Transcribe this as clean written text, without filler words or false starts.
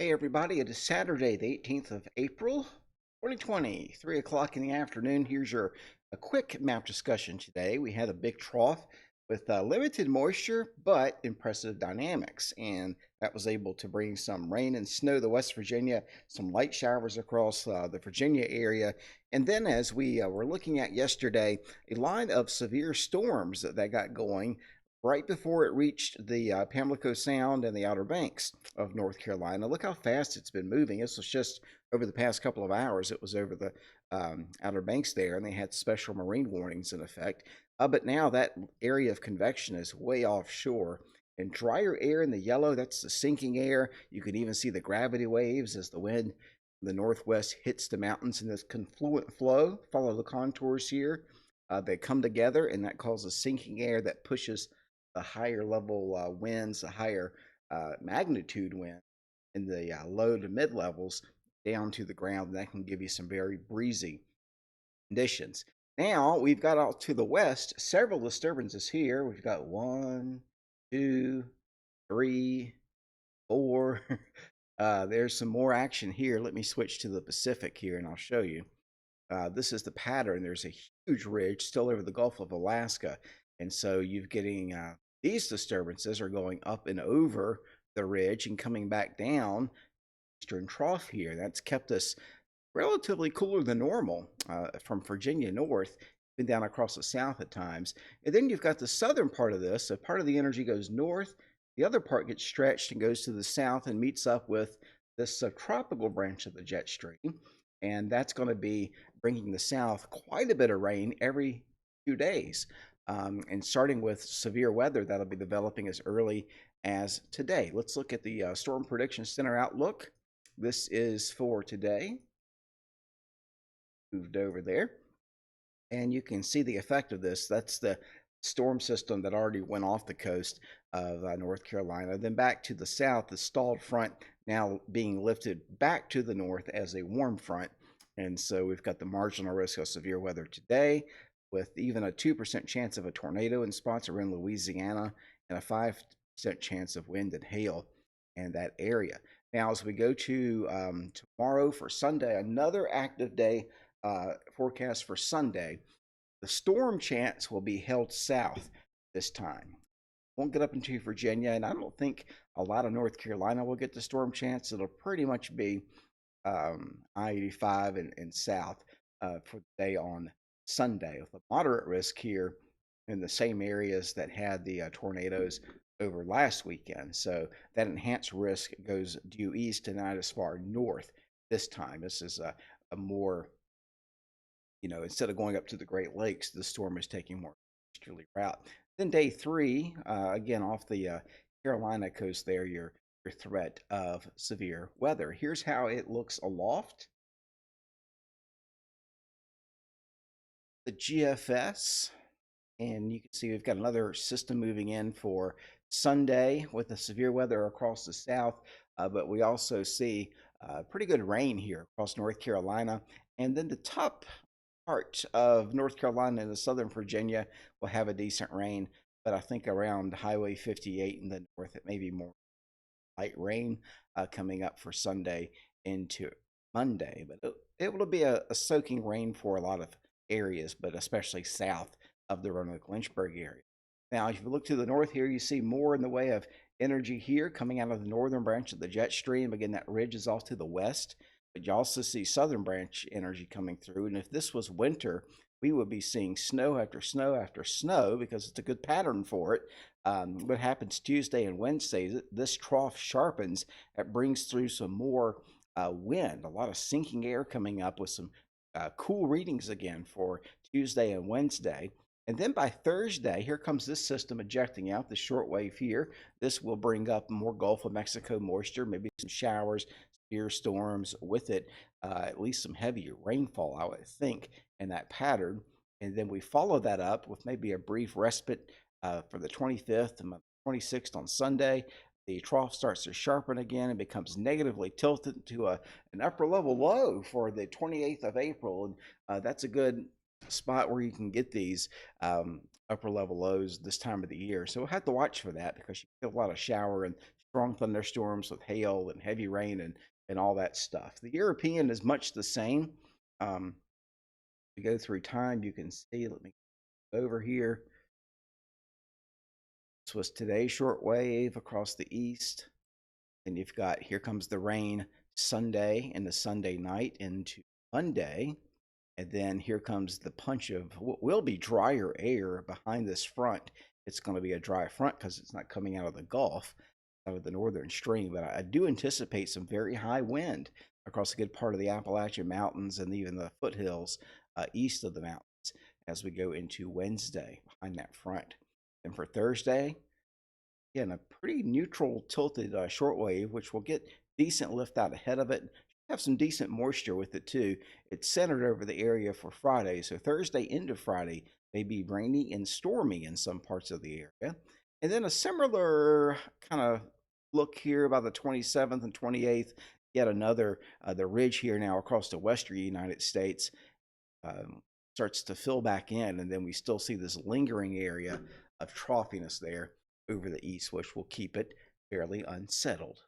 Hey everybody, it is Saturday, the 18th of April, 2020, 3 o'clock in the afternoon. Here's your a quick map discussion today. We had a big trough with limited moisture, but impressive dynamics, and that was able to bring some rain and snow to West Virginia, some light showers across the Virginia area, and then as we were looking at yesterday, a line of severe storms that got going right before it reached the Pamlico Sound and the Outer Banks of North Carolina. Look how fast it's been moving. This was just over the past couple of hours. It was over the Outer Banks there, and they had special marine warnings in effect. But now that area of convection is way offshore. And drier air in the yellow, that's the sinking air. You can even see the gravity waves as the wind from the northwest hits the mountains in this confluent flow. Follow the contours here. They come together, and that causes sinking air that pushes the higher level winds, the higher magnitude wind in the low to mid levels down to the ground. And that can give you some very breezy conditions. Now we've got out to the west several disturbances here. We've got one, two, three, four. There's some more action here. Let me switch to the Pacific here and I'll show you. This is the pattern. There's a huge ridge still over the Gulf of Alaska. And so you're getting these disturbances are going up and over the ridge and coming back down eastern trough here. That's kept us relatively cooler than normal from Virginia north, been down across the south at times. And then you've got the southern part of this. So part of the energy goes north, the other part gets stretched and goes to the south and meets up with this subtropical branch of the jet stream. And that's going to be bringing the south quite a bit of rain every few days. And starting with severe weather that'll be developing as early as today. Let's look at the Storm Prediction Center outlook. This is for today. Moved over there. And you can see the effect of this. That's the storm system that already went off the coast of North Carolina. Then back to the south, the stalled front now being lifted back to the north as a warm front. And so we've got the marginal risk of severe weather today with even a 2% chance of a tornado in spots around Louisiana and a 5% chance of wind and hail in that area. Now, as we go to tomorrow for Sunday, another active day forecast for Sunday, the storm chance will be held south this time. Won't get up into Virginia, and I don't think a lot of North Carolina will get the storm chance. It'll pretty much be I-85 and south for the day on Sunday, with a moderate risk here in the same areas that had the tornadoes over last weekend. So that enhanced risk goes due east and not as far north this time. This is a more, instead of going up to the Great Lakes, the storm is taking more easterly route. Then day three, again off the Carolina coast there, your threat of severe weather. Here's how it looks aloft. The GFS, and you can see we've got another system moving in for Sunday with the severe weather across the south, but we also see pretty good rain here across North Carolina. And then the top part of North Carolina and the southern Virginia will have a decent rain, but I think around Highway 58 in the north, it may be more light rain coming up for Sunday into Monday. But it will be a soaking rain for a lot of areas, but especially south of the Roanoke-Lynchburg area. Now, if you look to the north here, you see more in the way of energy here coming out of the northern branch of the jet stream. Again, that ridge is off to the west, but you also see southern branch energy coming through. And if this was winter, we would be seeing snow after snow after snow because it's a good pattern for it. What happens Tuesday and Wednesday, this trough sharpens. It brings through some more wind, a lot of sinking air coming up with some cool readings again for Tuesday and Wednesday. And then by Thursday, here comes this system ejecting out the shortwave here. This will bring up more Gulf of Mexico moisture, maybe some showers, severe storms with it, at least some heavier rainfall, I would think, in that pattern. And then we follow that up with maybe a brief respite for the 25th and 26th on Sunday. The trough starts to sharpen again and becomes negatively tilted to an upper level low for the 28th of April. And that's a good spot where you can get these upper level lows this time of the year. So we'll have to watch for that because you get a lot of shower and strong thunderstorms with hail and heavy rain and all that stuff. The European is much the same. Um, we go through time, you can see, let me go over here. This was today's short wave across the east. And you've got here comes the rain Sunday and the Sunday night into Monday. And then here comes the punch of what will be drier air behind this front. It's going to be a dry front because it's not coming out of the Gulf, out of the northern stream. But I do anticipate some very high wind across a good part of the Appalachian Mountains and even the foothills east of the mountains as we go into Wednesday behind that front. And for Thursday, again, a pretty neutral tilted shortwave, which will get decent lift out ahead of it. Have some decent moisture with it too. It's centered over the area for Friday, so Thursday into Friday may be rainy and stormy in some parts of the area. And then a similar kind of look here by the 27th and 28th. Yet another, the ridge here now across the western United States starts to fill back in, and then we still see this lingering area of troughiness there over the east, which will keep it fairly unsettled.